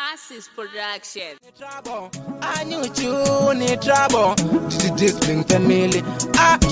Masses Production. Trouble, I knew you need trouble. This bring family.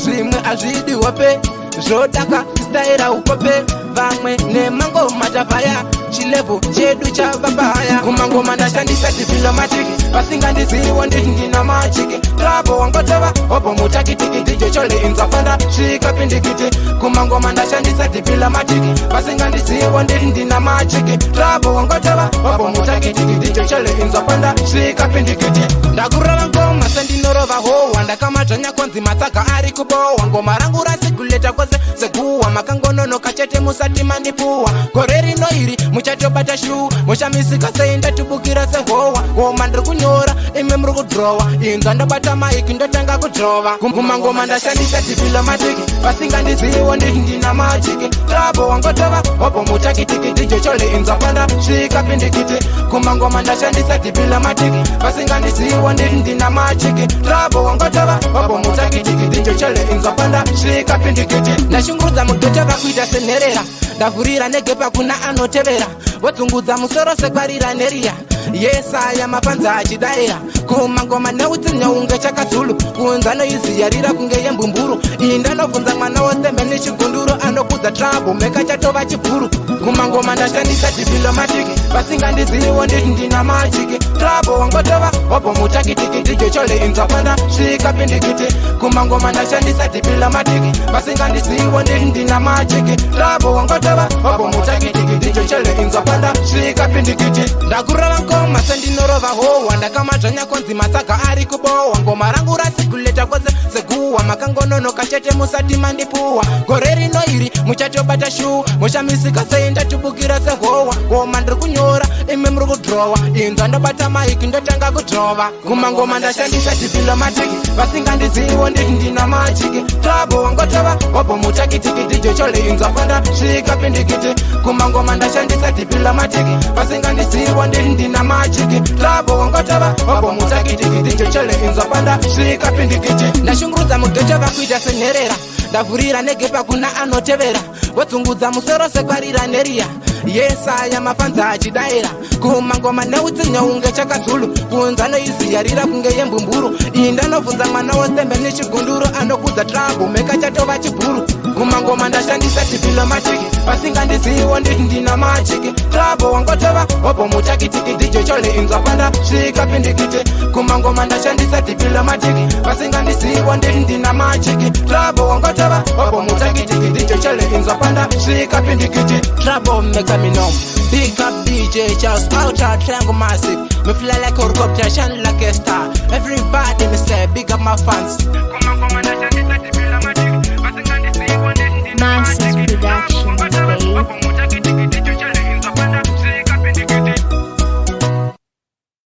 Dream as we do a pay. Zotaka, stay out ukope. Vangme, ne mango matafaya. Chilevo, chedu cha babaya. Kumango mandashandi sati filomatic. Pasinga ndisi wandi ndina machiki. Trouble, wangotava. Opo mutaki tiki chole inzapanda. Shika pindikiti. Kumango mandashandi sati filomatic. Pasinga ndisi wandi ndina machiki. Trouble, wangotava. Opo mutaki tiki chole inzapanda. Shika pindikiti. Ndakura ngoma sendi norova ho. Wanda kama janya konzi mataka ari kubo. Ngoma rangu rasi kuleta kose. Seguwa makangono no kachete musati manipuwa. Koreri no iri muchacho bata shu. Musha misika seinda tubukira se hoa. Mandru kunyora ime mrugu drowa. Inza ndabata maiki ndotanga kudrova. Kumangoma ndashandisa diplomatiki. Pasinga ndiziwo ndina machiki. Trabo wangotova opo mutaki tiki chole inza panda. Shika pindikiti. Kumangoma ndashandisa diplomatiki. Pasinga ndiziwo ndina machiki. Trabo wangotova opo mutaki tiki chole inza panda. Shika pindikiti. Ndashunguruza mugotova kuita senerera. Ndavurira negepa kuna anotevera. Wotungudza musoro sekwarira neria. Yesa ya mapanza achidaira. Kumangoma neuti nyaunge chakazulu. Kunzano izi yarira kunge yembumburu. Indano kunza mwana wosembe nishigunduru. Anokudza Troublemaker chatova chiburu. Kumangoma ndashandisa diplomatiki. Pasinga ndiziwo ndina machiki. Trouble wangotova opo mutaki tiki chole inzapanda. Shika pindikiti. Kumangoma ndashandisa diplomatiki. Pasinga ndiziwo ndina machiki. Trouble wangotova opo mutaki tiki chole inzapanda. Shika pindikiti. Ndakura ngoma sendi norova ho. Wanda kama janya konzi mataka ari kubo. Ngoma rangu rasi kuleta kose seguwa. Makangono no kachete musati mandipuwa. Koreri no iri muchacho bata shu. Musha misika seinda tubukira se hoa. Mandru kunyora ime mrugu drowa. Inza ndobata maiki ndotanga kudrova. Kumangoma ndashandisa diplomatiki. Pasinga ndiziwo ndina machiki. Trouble wangotova opo mutaki tiki chole inza panda. Shika pindikiti. Kumangoma ndashandisa diplomatiki. Pasinga ndiziwo ndina machiki. Trouble wangotova opo mutaki tiki chole inza panda. Shika pindikiti. Ndashunguruza mugotova kuita senerera. Ndavurira negepa kuna anotevera. Wotungudza musoro sekwarira neria. Yesa ya mapanza achidaira. Kumangoma neuti nyaunge chakazulu. Kunzano izi yarira kunge yembumburu. Indanobvunza mwana wosembe nishigunduru. Anokudza Troublemaker chatova chiburu. Kumangoma ndashandisa diplomatiki. Pasinga ndiziwo ndina machiki. Trouble wangotova opo mutaki tiki chole inzapanda. Shika pindikiti. Kumangoma ndashandisa diplomatiki. Pasinga ndiziwo ndina machiki. Trouble wangotova opo mutaki tiki chole inzapanda. Shika pindikiti. Troublemaker me nom. Big up DJ Charles out our triangle massive. Me fly like a helicopter, shine like a star. Everybody me say big up my fans.